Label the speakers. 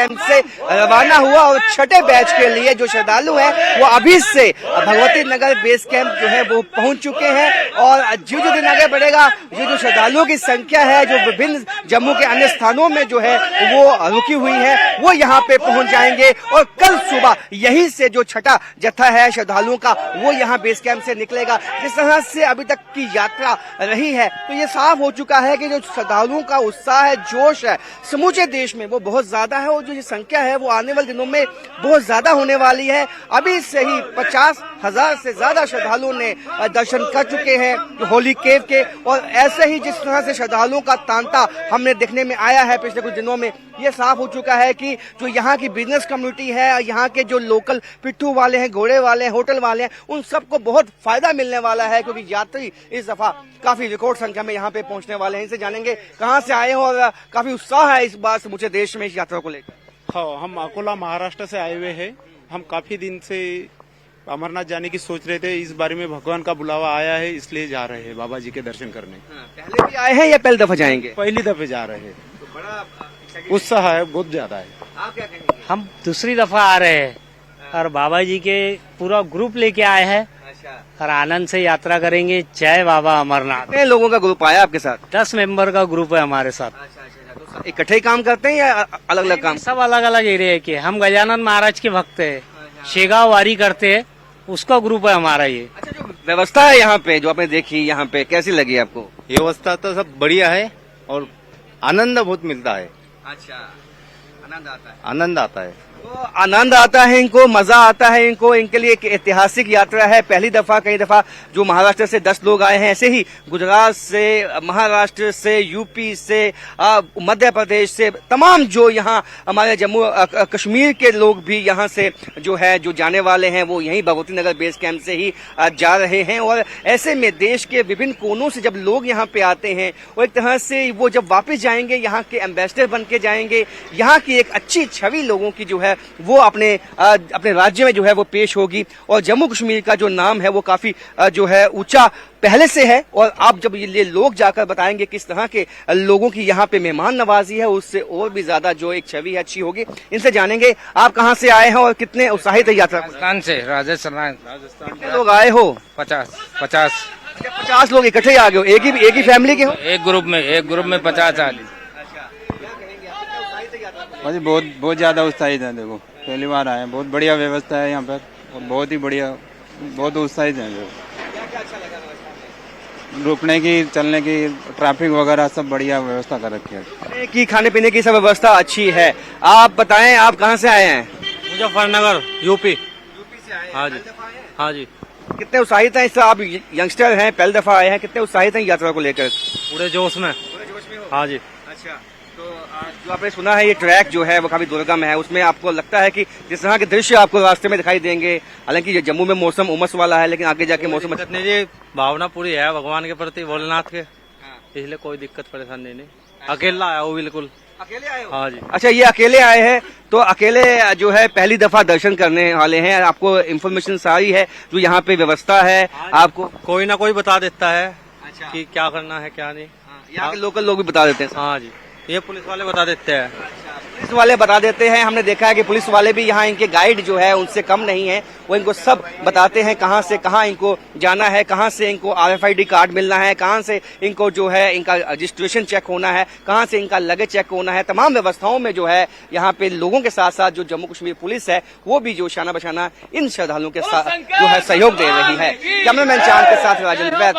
Speaker 1: Camp से रवाना हुआ और छठे बैच के लिए जो श्रद्धालु हैं वो अभी से भगवती नगर बेस कैंप जो है वो पहुंच चुके हैं। और जो दिन आगे बढ़ेगा, जो श्रद्धालुओं की संख्या है जो विभिन्न जम्मू के अन्य स्थानों में जो है वो रुकी हुई है, वो यहाँ पे पहुंच जाएंगे। और कल सुबह यहीं से जो छठा जत्था है श्रद्धालुओं का वो यहाँ बेस कैंप से निकलेगा। जिस तरह से अभी तक की यात्रा रही है तो ये साफ हो चुका है कि जो श्रद्धालुओं का उत्साह है, जोश है समूचे देश में वो बहुत ज्यादा है। और जो ये संख्या है वो आने वाले दिनों में बहुत ज्यादा होने वाली है। अभी से ही 50,000 से ज्यादा श्रद्धालुओं ने दर्शन कर चुके हैं होली केव के। और ऐसे ही जिस तरह से श्रद्धालुओं का तांता हमने देखने में आया है पिछले कुछ दिनों में, ये साफ हो चुका है कि जो यहाँ की बिजनेस कम्युनिटी है, यहाँ के जो लोकल पिट्ठू वाले हैं, घोड़े वाले हैं, होटल वाले हैं, उन सबको बहुत फायदा मिलने वाला है। क्योंकि यात्री इस दफा काफी रिकॉर्ड संख्या में यहाँ पे पहुंचने वाले हैं। इनसे जानेंगे कहाँ से आए हो और काफी उत्साह है इस बार समूचे देश में इस यात्रा को लेकर।
Speaker 2: हाँ, हम अकोला महाराष्ट्र से आए हुए हैं। हम काफी दिन से अमरनाथ जाने की सोच रहे थे। इस बारे में भगवान का बुलावा आया है, इसलिए जा रहे हैं बाबा जी के दर्शन करने।
Speaker 1: पहले भी आए हैं या पहली दफा जाएंगे?
Speaker 2: पहली दफे जा रहे हैं। तो बड़ा उत्साह है, बहुत ज्यादा है।
Speaker 1: आप क्या कहेंगे?
Speaker 3: हम दूसरी दफा आ रहे हैं और बाबा जी के पूरा ग्रुप लेके आए हैं और आनंद से यात्रा करेंगे। जय बाबा अमरनाथ।
Speaker 1: कितने लोगों का ग्रुप आया आपके साथ?
Speaker 3: 10 मेंबर का ग्रुप है हमारे साथ।
Speaker 1: तो इकट्ठे ही काम करते हैं या अलग अलग काम?
Speaker 3: सब अलग अलग एरिया के। हम गजानन महाराज के भक्त है, शेगाव वारी करते हैं, उसका ग्रुप है हमारा ये।
Speaker 1: अच्छा, जो व्यवस्था है यहाँ पे जो आपने देखी, यहाँ पे कैसी लगी आपको?
Speaker 4: व्यवस्था तो सब बढ़िया है और आनंद बहुत मिलता है।
Speaker 1: अच्छा, आनंद आता है।
Speaker 4: आनंद आता है
Speaker 1: तो आनंद आता है इनको, मजा आता है इनको। इनके लिए एक ऐतिहासिक यात्रा है। पहली दफा कई दफा जो महाराष्ट्र से 10 लोग आए हैं, ऐसे ही गुजरात से, महाराष्ट्र से, यूपी से, मध्य प्रदेश से, तमाम जो यहाँ हमारे जम्मू कश्मीर के लोग भी यहाँ से जो है जो जाने वाले हैं वो यहीं भगवती नगर बेस कैंप से ही जा रहे हैं। और ऐसे में देश के विभिन्न कोनों से जब लोग यहाँ पे आते हैं वो एक तरह से वो जब वापस जाएंगे यहाँ के एम्बेसडर बन के जाएंगे। यहाँ की एक अच्छी छवि लोगों की जो है वो अपने राज्य में जो है वो पेश होगी। और जम्मू कश्मीर का जो नाम है वो काफी जो है ऊंचा पहले से है। और आप जब ये लोग जाकर बताएंगे किस तरह के लोगों की यहाँ पे मेहमान नवाजी है, उससे और भी ज्यादा जो एक छवि है अच्छी होगी। इनसे जानेंगे आप कहाँ से आए हैं और कितने उत्साहित है यात्रा?
Speaker 5: राजस्थान से। राजस्थान।
Speaker 1: कितने लोग आए हो?
Speaker 5: 50
Speaker 1: लोग इकट्ठे आ गए हो? एक ही फैमिली के हो?
Speaker 5: एक ग्रुप में 50 आदमी।
Speaker 6: बहुत ज्यादा उत्साहित है। देखो पहली बार आए हैं, बहुत बढ़िया व्यवस्था है यहाँ पर और बहुत ही बढ़िया, बहुत उत्साहित है। रुकने की, चलने की, ट्रैफिक वगैरह सब बढ़िया व्यवस्था कर रखी है।
Speaker 1: की खाने पीने की सब व्यवस्था अच्छी है। आप बताएं आप कहाँ से आए हैं?
Speaker 7: मुजफ्फरनगर, यूपी
Speaker 1: से आए हैं।
Speaker 7: हाँ जी। हाँ जी।
Speaker 1: कितने उत्साहित हैं? इससे आप यंगस्टर हैं, पहली दफा आए हैं, कितने उत्साहित हैं यात्रा को लेकर?
Speaker 7: पूरे जोश में। हाँ जी।
Speaker 1: अच्छा, तो जो आपने सुना है ये ट्रैक जो है वो काफी दुर्गम है, उसमें आपको लगता है कि जिस तरह के दृश्य आपको रास्ते में दिखाई देंगे, हालांकि ये जम्मू में मौसम उमस वाला है लेकिन आगे जाके मौसम
Speaker 7: नहीं जी, भावना पूरी है भगवान के प्रति, भोलेनाथ के, इसलिए कोई दिक्कत परेशानी नहीं। अकेला आया वो, बिल्कुल
Speaker 1: अकेले आए हो?
Speaker 7: हाँ जी।
Speaker 1: अच्छा, ये अकेले आए हैं तो अकेले जो है पहली दफा दर्शन करने वाले हैं। आपको इन्फॉर्मेशन सारी है जो यहाँ पे व्यवस्था है? आपको
Speaker 7: कोई ना कोई बता देता है कि क्या करना है क्या नहीं।
Speaker 1: यहाँ के लोकल लोग भी बता देते हैं?
Speaker 7: हाँ जी, ये पुलिस वाले बता देते हैं।
Speaker 1: पुलिस वाले बता देते हैं। हमने देखा है कि पुलिस वाले भी यहाँ इनके गाइड जो है उनसे कम नहीं है, वो इनको सब बताते हैं कहाँ से कहाँ इनको जाना है, कहाँ से इनको RFID कार्ड मिलना है, कहाँ से इनको जो है इनका रजिस्ट्रेशन चेक होना है, कहाँ से इनका लगेज चेक होना है। तमाम व्यवस्थाओं में जो है यहाँ पे लोगों के साथ साथ जो जम्मू कश्मीर पुलिस है वो भी जो शाना बशाना इन श्रद्धालुओं के साथ जो है सहयोग दे रही है। कैमरामैन चांद के साथ राजेंद्र वैद।